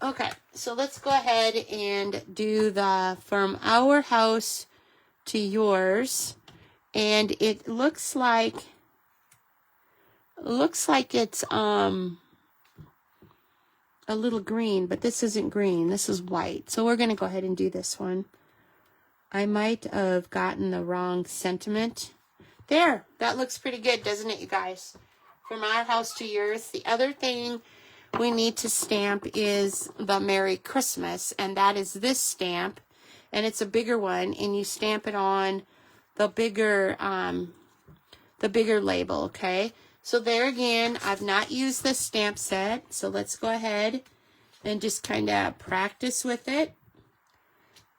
Okay, so let's go ahead and do the From Our House to Yours, and it looks like it's a little green, but this isn't green, this is white. So we're going to go ahead and do this one. I might have gotten the wrong sentiment. There, that looks pretty good, doesn't it, you guys? From Our House to Yours. The other thing we need to stamp is the Merry Christmas, and that is this stamp, and it's a bigger one, and you stamp it on the bigger label, okay? So there again, I've not used this stamp set, so let's go ahead and just kind of practice with it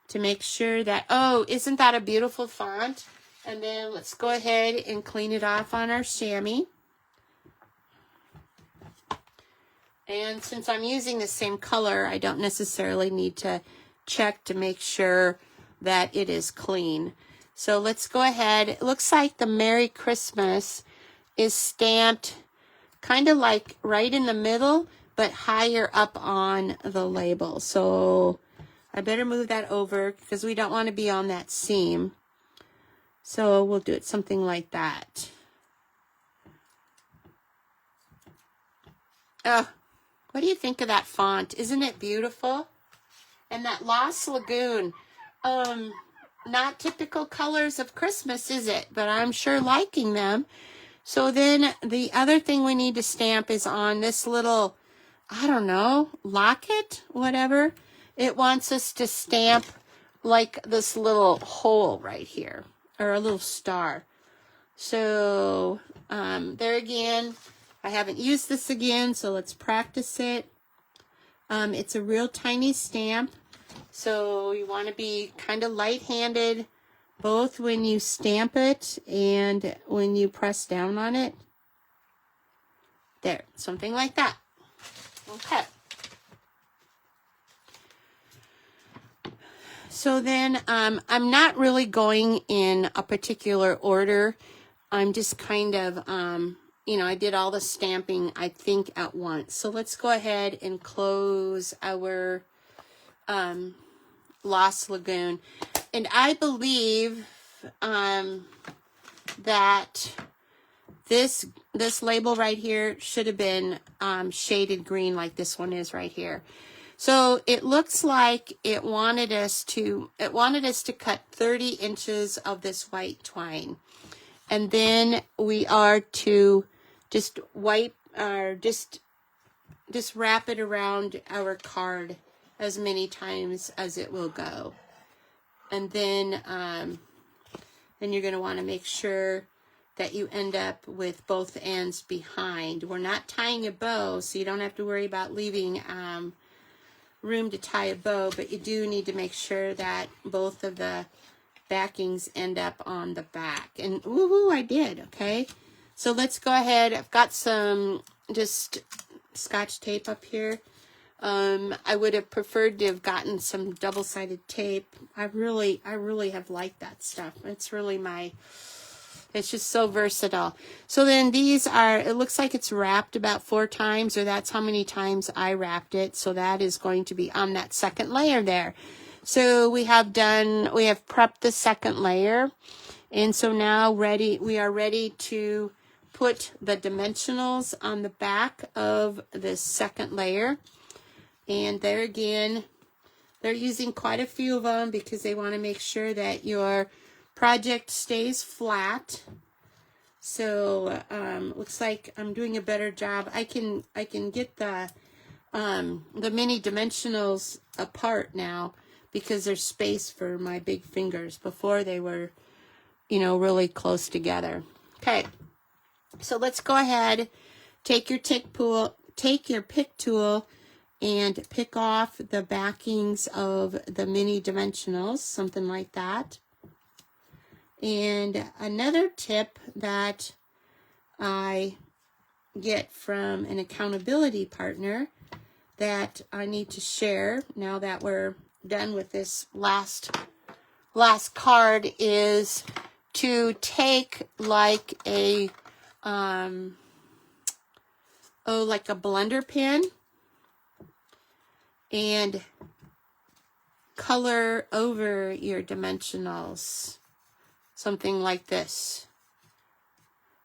to make sure that, oh, isn't that a beautiful font? And then let's go ahead and clean it off on our chamois. And since I'm using the same color, I don't necessarily need to check to make sure that it is clean. So let's go ahead. It looks like the Merry Christmas is stamped kind of like right in the middle, but higher up on the label. So I better move that over because we don't want to be on that seam. So we'll do it something like that. What do you think of that font? Isn't it beautiful? And that Lost Lagoon. Not typical colors of Christmas, is it? But I'm sure liking them. So then the other thing we need to stamp is on this little, I don't know, locket, whatever. It wants us to stamp like this little hole right here, or a little star. So there again, I haven't used this again, so let's practice it. It's a real tiny stamp, so you want to be kind of light-handed both when you stamp it and when you press down on it. There, something like that. Okay. So then I'm not really going in a particular order. I'm just kind of, you know, I did all the stamping, I think, at once. So let's go ahead and close our Lost Lagoon. And I believe that this label right here should have been shaded green like this one is right here. So it looks like it wanted us to cut 30 inches of this white twine. And then we are to just wipe or just wrap it around our card as many times as it will go. And then you're going to want to make sure that you end up with both ends behind. We're not tying a bow, so you don't have to worry about leaving room to tie a bow, but you do need to make sure that both of the backings end up on the back. And woohoo, I did. Okay, so let's go ahead. I've got some just Scotch tape up here. I would have preferred to have gotten some double-sided tape. I really have liked that stuff. It's really it's just so versatile. So then these are, it looks like it's wrapped about 4 times, or that's how many times I wrapped it. So that is going to be on that second layer there. So we have prepped the second layer. And so now we are ready to put the dimensionals on the back of this second layer. And there again, they're using quite a few of them because they want to make sure that your project stays flat. So looks like I'm doing a better job. I can get the mini dimensionals apart now because there's space for my big fingers. Before they were, you know, really close together. Okay, so let's go ahead, take your pick tool and pick off the backings of the mini dimensionals, something like that. And another tip that I get from an accountability partner that I need to share now that we're done with this last card is to take like a like a blender pen and color over your dimensionals, something like this.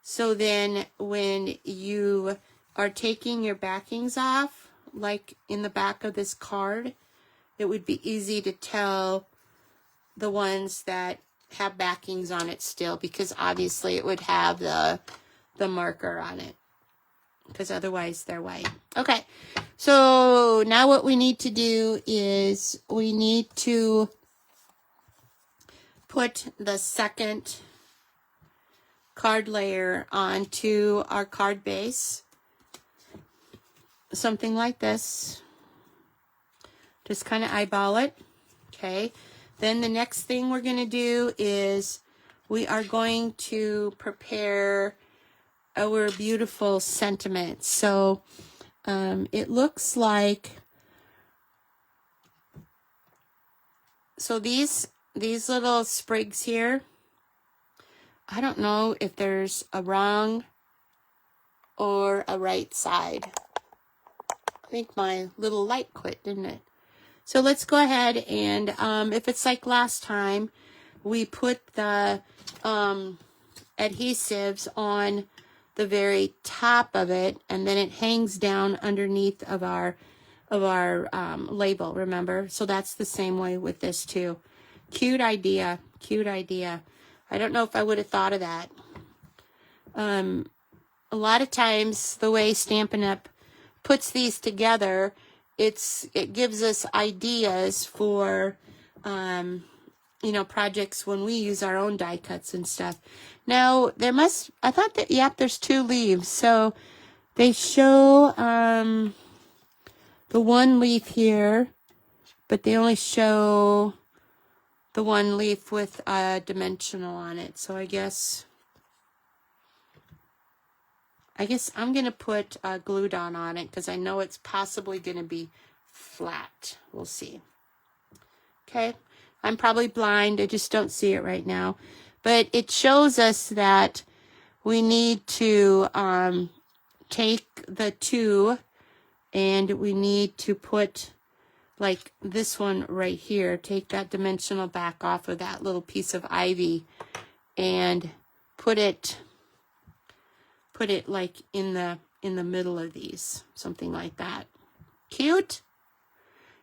So then when you are taking your backings off, like in the back of this card, it would be easy to tell the ones that have backings on it still, because obviously it would have the marker on it, because otherwise they're white. Okay, so now what we need to do is we need to put the second card layer onto our card base, something like this. Just kind of eyeball it. Okay, then the next thing we're going to do is we are going to prepare our beautiful sentiments. So it looks like, so these little sprigs here, I don't know if there's a wrong or a right side. I think my little light quit, didn't it? So let's go ahead and if it's like last time, we put the adhesives on the very top of it, and then it hangs down underneath of our label, remember? So that's the same way with this too. Cute idea, cute idea. I don't know if I would have thought of that. A lot of times the way Stampin' Up! Puts these together, it gives us ideas for, you know, projects when we use our own die cuts and stuff. Now, I thought that, yep, there's 2 leaves. So they show the 1 leaf here, but they only show the 1 leaf with a dimensional on it. So I guess I'm going to put a glue dot on it because I know it's possibly going to be flat. We'll see. Okay. I'm probably blind. I just don't see it right now. But it shows us that we need to take the 2 and we need to put like this one right here. Take that dimensional back off of that little piece of ivy and put it like in the middle of these, something like that. Cute.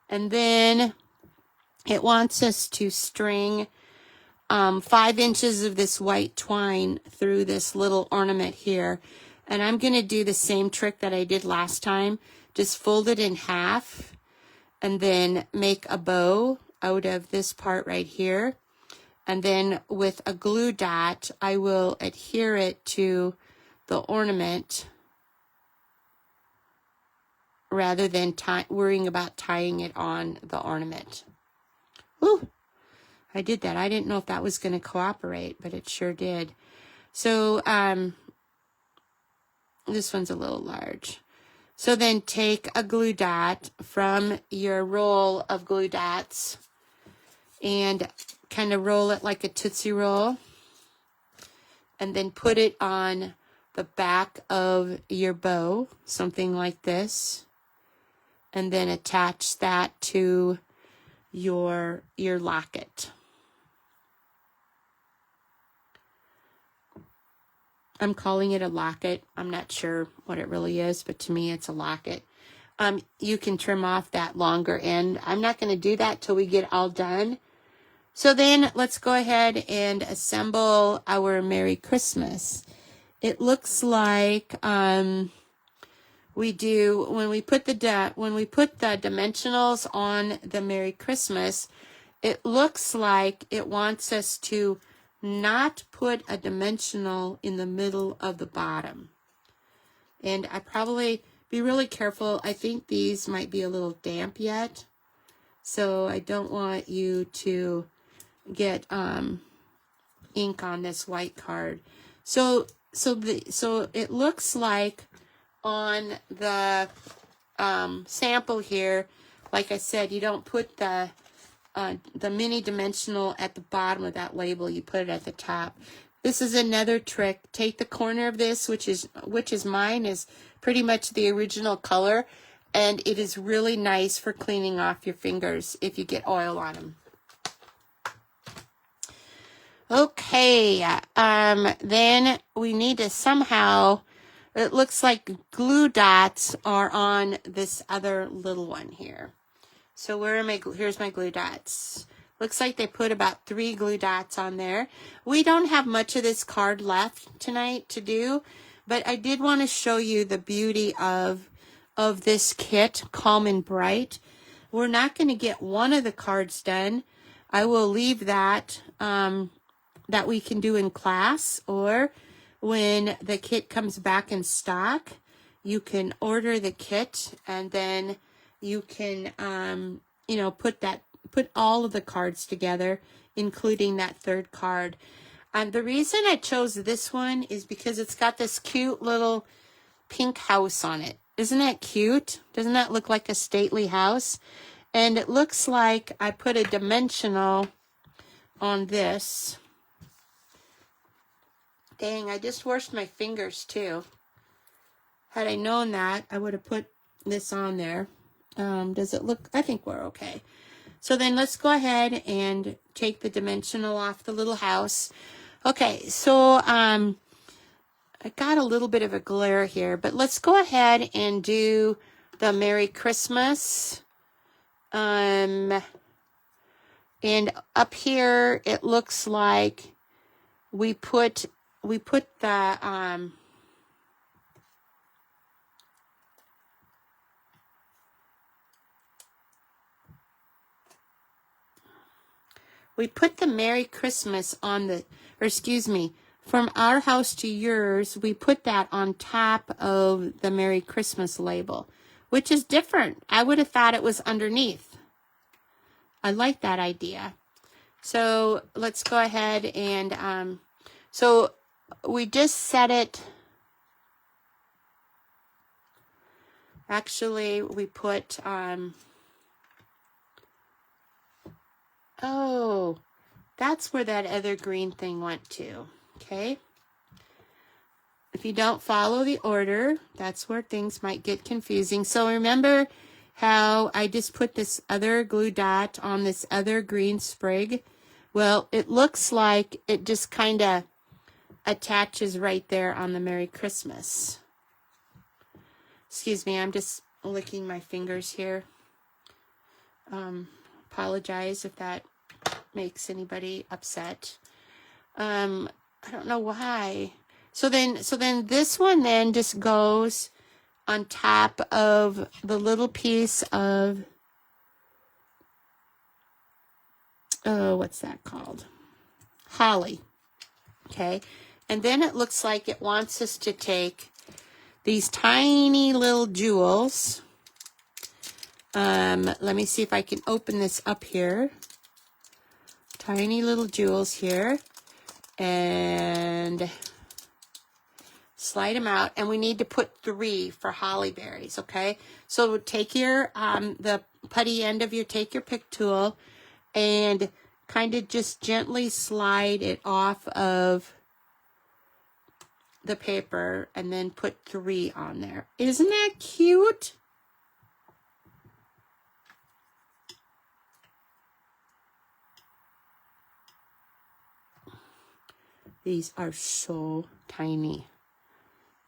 And then it wants us to string 5 inches of this white twine through this little ornament here. And I'm going to do the same trick that I did last time. Just fold it in half and then make a bow out of this part right here. And then with a glue dot, I will adhere it to the ornament rather than worrying about tying it on the ornament. Ooh, I did that. I didn't know if that was going to cooperate, but it sure did. So this one's a little large. So then take a glue dot from your roll of glue dots and kind of roll it like a Tootsie Roll. And then put it on the back of your bow, something like this. And then attach that to your locket. I'm calling it a locket. I'm not sure what it really is, but to me it's a locket. You can trim off that longer end. I'm not going to do that till we get all done. So then let's go ahead and assemble our Merry Christmas. It looks like we do when we put the dimensionals on the Merry Christmas. It looks like it wants us to not put a dimensional in the middle of the bottom. And I probably be really careful. I think these might be a little damp yet, so I don't want you to get ink on this white card. So it looks like on the sample here, like I said, you don't put the mini dimensional at the bottom of that label. You put it at the top. This is another trick. Take the corner of this, which is mine, is pretty much the original color, and it is really nice for cleaning off your fingers if you get oil on them. Okay, then we need to somehow, it looks like glue dots are on this other little one here. So here's my glue dots. Looks like they put about 3 glue dots on there. We don't have much of this card left tonight to do, but I did want to show you the beauty of this kit, Calm and Bright. We're not going to get one of the cards done. I will leave that, that we can do in class, or when the kit comes back in stock, you can order the kit and then you can, you know, put all of the cards together, including that 3rd card. The reason I chose this one is because it's got this cute little pink house on it. Isn't that cute? Doesn't that look like a stately house? And it looks like I put a dimensional on this. Dang, I just washed my fingers too. Had I known that, I would have put this on there. Does it look? I think we're okay. So then let's go ahead and take the dimensional off the little house. Okay, so I got a little bit of a glare here, but let's go ahead and do the Merry Christmas. And up here, it looks like we put we put the Merry Christmas on the, or excuse me, from our house to yours, we put that on top of the Merry Christmas label, which is different. I would have thought it was underneath. I like that idea. So let's go ahead and, so we just set it, actually we put, oh, that's where that other green thing went to, okay? If you don't follow the order, that's where things might get confusing. So remember how I just put this other glue dot on this other green sprig? Well, it looks like it just kind of attaches right there on the Merry Christmas. Excuse me, I'm just licking my fingers here. Apologize if that makes anybody upset. I don't know why. So then this one then just goes on top of the little piece of, oh, what's that called? Holly. Okay. And then it looks like it wants us to take these tiny little jewels. Let me see if I can open this up here. Tiny little jewels here. And slide them out, and we need to put 3 for holly berries, okay? So take your, the putty end of take your pick tool and kind of just gently slide it off of the paper and then put 3 on there. Isn't that cute? These are so tiny.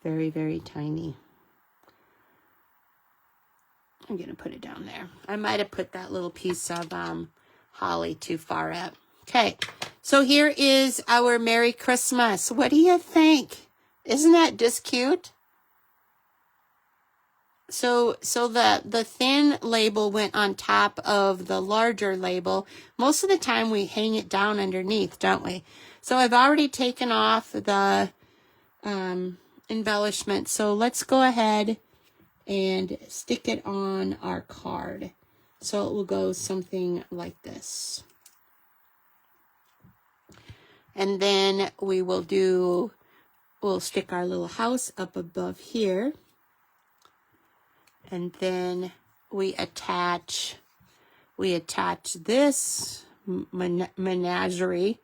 Very, very tiny. I'm going to put it down there. I might have put that little piece of holly too far up. Okay, so here is our Merry Christmas. What do you think? Isn't that just cute? So the thin label went on top of the larger label. Most of the time we hang it down underneath, don't we? So I've already taken off the embellishment. So let's go ahead and stick it on our card. So it will go something like this. And then we'll stick our little house up above here. And then we attach this menagerie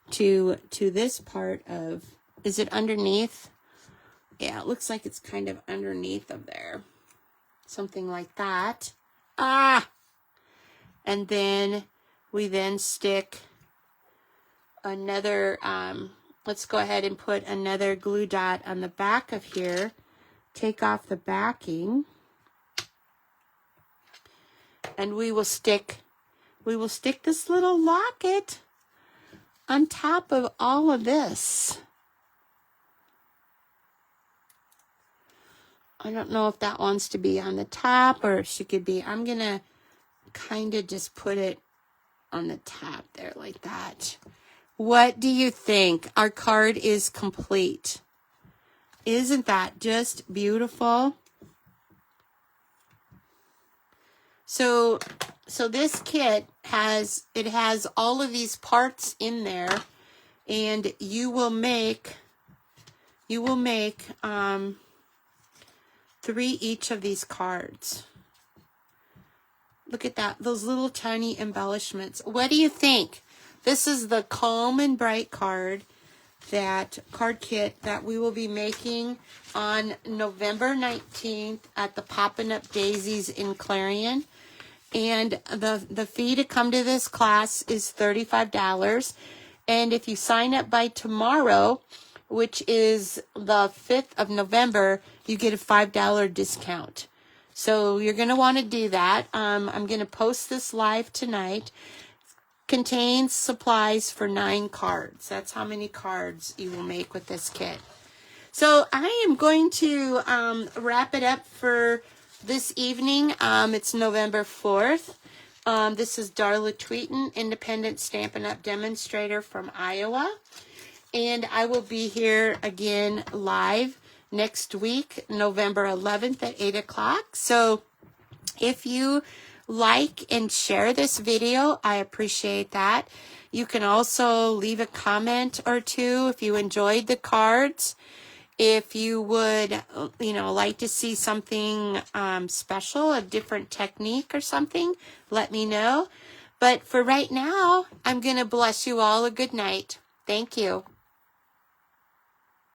to this part of, is it underneath? Yeah, it looks like it's kind of underneath of there. Something like that. Ah! And then we then stick another, let's go ahead and put another glue dot on the back of here. Take off the backing. And we will stick this little locket on top of all of this. I don't know if that wants to be on the top or if she could be, I'm going to kind of just put it on the top there like that. What do you think? Our card is complete. Isn't that just beautiful? So this kit has all of these parts in there, and you will make 3 each of these cards. Look at that, those little tiny embellishments. What do you think? This is the Calm and Bright card kit that we will be making on November 19th at the Poppin' Up Daisies in Clarion. And the fee to come to this class is $35. And if you sign up by tomorrow, which is the 5th of November, you get a $5 discount. So you're going to want to do that. I'm going to post this live tonight. contains supplies for 9 cards. That's how many cards you will make with this kit. So I am going to wrap it up for this evening. It's November 4th. This is Darla Tweeten, independent Stampin' Up! Demonstrator from Iowa. And I will be here again live next week, November 11th at 8 o'clock. So if you like and share this video, I appreciate that. You can also leave a comment or two if you enjoyed the cards. If you would, like to see something special, a different technique or something, let me know. But for right now, I'm going to bless you all a good night. Thank you.